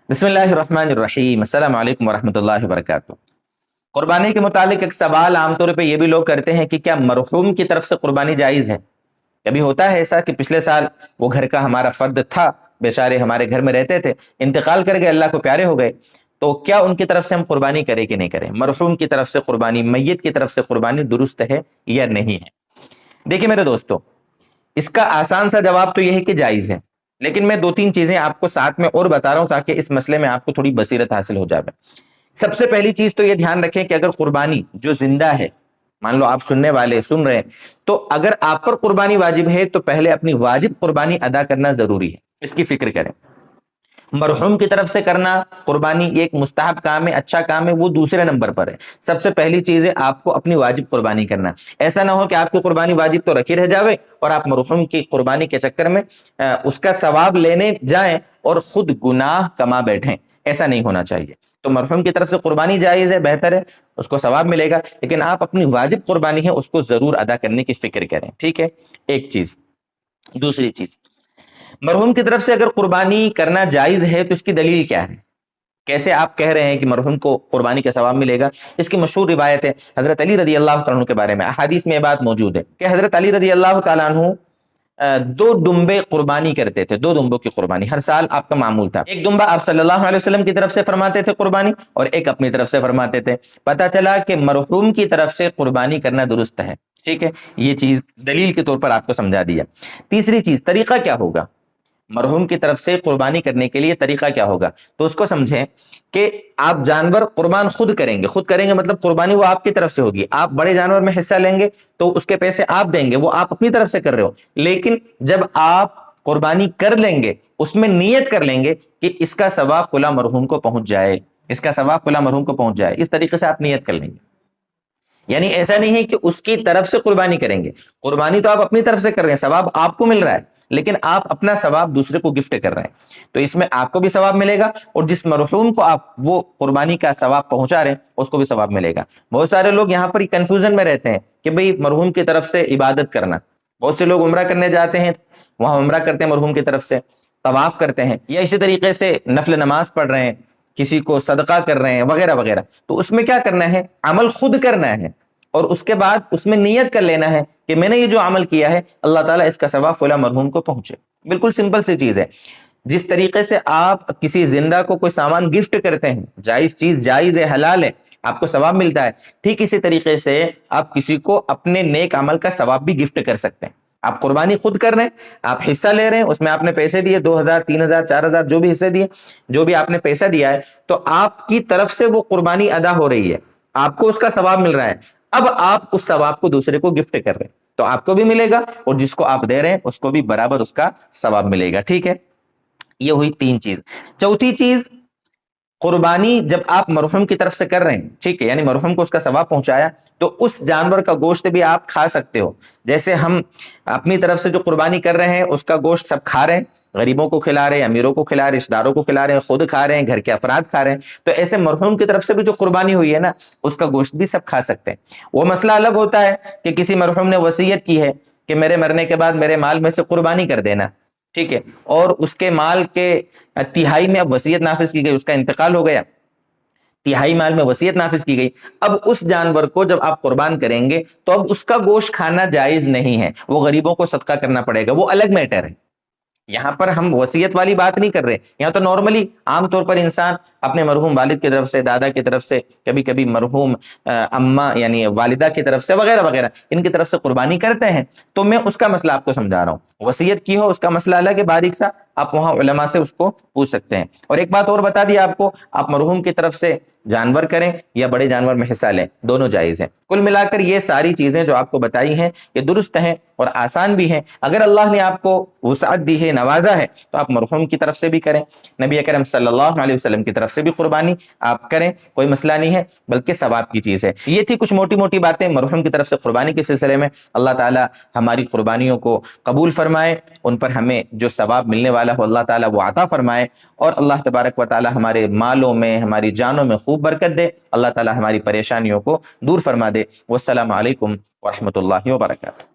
بسم اللہ الرحمن الرحیم، السلام علیکم ورحمۃ اللہ وبرکاتہ۔ قربانی کے متعلق ایک سوال عام طور پہ یہ بھی لوگ کرتے ہیں کہ کیا مرحوم کی طرف سے قربانی جائز ہے؟ کبھی ہوتا ہے ایسا کہ پچھلے سال وہ گھر کا ہمارا فرد تھا، بیچارے ہمارے گھر میں رہتے تھے، انتقال کر گئے، اللہ کو پیارے ہو گئے، تو کیا ان کی طرف سے ہم قربانی کریں کہ نہیں کریں؟ مرحوم کی طرف سے قربانی، میت کی طرف سے قربانی درست ہے یا نہیں ہے؟ دیکھیں میرے دوستو، اس کا آسان سا جواب تو یہ ہے کہ جائز ہے، لیکن میں دو تین چیزیں آپ کو ساتھ میں اور بتا رہا ہوں تاکہ اس مسئلے میں آپ کو تھوڑی بصیرت حاصل ہو جائے۔ سب سے پہلی چیز تو یہ دھیان رکھیں کہ اگر قربانی جو زندہ ہے، مان لو آپ سننے والے سن رہے ہیں، تو اگر آپ پر قربانی واجب ہے تو پہلے اپنی واجب قربانی ادا کرنا ضروری ہے، اس کی فکر کریں۔ مرحوم کی طرف سے کرنا قربانی ایک مستحب کام ہے، اچھا کام ہے، وہ دوسرے نمبر پر ہے۔ سب سے پہلی چیز ہے آپ کو اپنی واجب قربانی کرنا۔ ایسا نہ ہو کہ آپ کی قربانی واجب تو رکھی رہ جاوے اور آپ مرحوم کی قربانی کے چکر میں اس کا ثواب لینے جائیں اور خود گناہ کما بیٹھیں، ایسا نہیں ہونا چاہیے۔ تو مرحوم کی طرف سے قربانی جائز ہے، بہتر ہے، اس کو ثواب ملے گا، لیکن آپ اپنی واجب قربانی ہے اس کو ضرور ادا کرنے کی فکر کریں، ٹھیک ہے؟ ایک چیز۔ دوسری چیز، مرحوم کی طرف سے اگر قربانی کرنا جائز ہے تو اس کی دلیل کیا ہے؟ کیسے آپ کہہ رہے ہیں کہ مرحوم کو قربانی کا ثواب ملے گا؟ اس کی مشہور روایت ہے حضرت علی رضی اللہ تعالیٰ عنہ کے بارے میں، احادیث میں یہ بات موجود ہے کہ حضرت علی رضی اللہ تعالیٰ عنہ دو دمبے قربانی کرتے تھے، دو دمبوں کی قربانی ہر سال آپ کا معمول تھا۔ ایک دمبا آپ صلی اللہ علیہ وسلم کی طرف سے فرماتے تھے قربانی، اور ایک اپنی طرف سے فرماتے تھے۔ پتہ چلا کہ مرحوم کی طرف سے قربانی کرنا درست ہے، ٹھیک ہے؟ یہ چیز دلیل کے طور پر آپ کو سمجھا دیا۔ تیسری چیز، طریقہ کیا ہوگا مرحوم کی طرف سے قربانی کرنے کے لیے؟ طریقہ کیا ہوگا تو اس کو سمجھیں کہ آپ جانور قربان خود کریں گے مطلب قربانی وہ آپ کی طرف سے ہوگی۔ آپ بڑے جانور میں حصہ لیں گے تو اس کے پیسے آپ دیں گے، وہ آپ اپنی طرف سے کر رہے ہو، لیکن جب آپ قربانی کر لیں گے اس میں نیت کر لیں گے کہ اس کا ثواب فلاں مرحوم کو پہنچ جائے، اس کا ثواب فلاں مرحوم کو پہنچ جائے، اس طریقے سے آپ نیت کر لیں گے۔ یعنی ایسا نہیں ہے کہ اس کی طرف سے قربانی کریں گے، قربانی تو آپ اپنی طرف سے کر رہے ہیں، ثواب آپ کو مل رہا ہے، لیکن آپ اپنا ثواب دوسرے کو گفٹ کر رہے ہیں، تو اس میں آپ کو بھی ثواب ملے گا اور جس مرحوم کو آپ وہ قربانی کا ثواب پہنچا رہے ہیں اس کو بھی ثواب ملے گا۔ بہت سارے لوگ یہاں پر کنفیوژن میں رہتے ہیں کہ بھئی مرحوم کی طرف سے عبادت کرنا، بہت سے لوگ عمرہ کرنے جاتے ہیں، وہاں عمرہ کرتے ہیں مرحوم کی طرف سے، طواف کرتے ہیں، یا اسی طریقے سے نفل نماز پڑھ رہے ہیں، کسی کو صدقہ کر رہے ہیں وغیرہ وغیرہ، تو اس میں کیا کرنا ہے؟ عمل خود کرنا ہے اور اس کے بعد اس میں نیت کر لینا ہے کہ میں نے یہ جو عمل کیا ہے اللہ تعالیٰ اس کا ثواب فلاں مرحوم کو پہنچے۔ بالکل سمپل سی چیز ہے۔ جس طریقے سے آپ کسی زندہ کو کوئی سامان گفٹ کرتے ہیں، جائز چیز، جائز ہے، حلال ہے، آپ کو ثواب ملتا ہے، ٹھیک اسی طریقے سے آپ کسی کو اپنے نیک عمل کا ثواب بھی گفٹ کر سکتے ہیں۔ آپ قربانی خود کر رہے ہیں، آپ حصہ لے رہے ہیں، اس میں آپ نے پیسے دیے، 2000 3000 4000 جو بھی حصے دیے، جو بھی آپ نے پیسہ دیا ہے، تو آپ کی طرف سے وہ قربانی ادا ہو رہی ہے، آپ کو اس کا ثواب مل رہا ہے۔ اب آپ اس ثواب کو دوسرے کو گفٹ کر رہے ہیں تو آپ کو بھی ملے گا اور جس کو آپ دے رہے ہیں اس کو بھی برابر اس کا ثواب ملے گا، ٹھیک ہے؟ یہ ہوئی تین چیز۔ چوتھی چیز، قربانی جب آپ مرحوم کی طرف سے کر رہے ہیں، ٹھیک ہے، یعنی مرحوم کو اس کا ثواب پہنچایا، تو اس جانور کا گوشت بھی آپ کھا سکتے ہو۔ جیسے ہم اپنی طرف سے جو قربانی کر رہے ہیں اس کا گوشت سب کھا رہے ہیں، غریبوں کو کھلا رہے ہیں، امیروں کو کھلا رہے ہیں، رشتہ داروں کو کھلا رہے ہیں، خود کھا رہے ہیں، گھر کے افراد کھا رہے ہیں، تو ایسے مرحوم کی طرف سے بھی جو قربانی ہوئی ہے نا اس کا گوشت بھی سب کھا سکتے ہیں۔ وہ مسئلہ الگ ہوتا ہے کہ کسی مرحوم نے وصیت کی ہے کہ میرے مرنے کے بعد میرے مال میں سے قربانی کر دینا، ٹھیک ہے، اور اس کے مال کے تہائی میں اب وصیت نافذ کی گئی، اس کا انتقال ہو گیا، تہائی مال میں وصیت نافذ کی گئی، اب اس جانور کو جب آپ قربان کریں گے تو اب اس کا گوشت کھانا جائز نہیں ہے، وہ غریبوں کو صدقہ کرنا پڑے گا، وہ الگ میٹر ہے۔ یہاں پر ہم وصیت والی بات نہیں کر رہے، یہاں تو نارملی عام طور پر انسان اپنے مرحوم والد کی طرف سے، دادا کی طرف سے، کبھی کبھی مرحوم اماں یعنی والدہ کی طرف سے وغیرہ وغیرہ ان کی طرف سے قربانی کرتے ہیں، تو میں اس کا مسئلہ آپ کو سمجھا رہا ہوں۔ وصیت کی ہو اس کا مسئلہ الگ ہے، باریک سا، آپ وہاں علماء سے اس کو پوچھ سکتے ہیں۔ اور ایک بات اور بتا دی آپ کو، آپ مرحوم کی طرف سے جانور کریں یا بڑے جانور میں حصہ لیں، دونوں جائز ہیں۔ کل ملا کر یہ ساری چیزیں جو آپ کو بتائی ہیں یہ درست ہیں اور آسان بھی ہیں۔ اگر اللہ نے آپ کو وسعت دی ہے، نوازا ہے، تو آپ مرحوم کی طرف سے بھی کریں، نبی اکرم صلی اللہ علیہ وسلم کی طرف سے بھی قربانی آپ کریں، کوئی مسئلہ نہیں ہے، بلکہ ثواب کی چیز ہے۔ یہ تھی کچھ موٹی موٹی باتیں مرحوم کی طرف سے قربانی کے سلسلے میں۔ اللہ تعالی ہماری قربانیوں کو قبول فرمائے، ان پر ہمیں جو ثواب ملنے والا ہو اللہ تعالی وہ عطا فرمائے، اور اللہ تبارک و تعالی ہمارے مالوں میں، ہماری جانوں میں خوب برکت دے، اللہ تعالی ہماری پریشانیوں کو دور فرما دے۔ والسلام علیکم ورحمۃ اللہ وبرکاتہ۔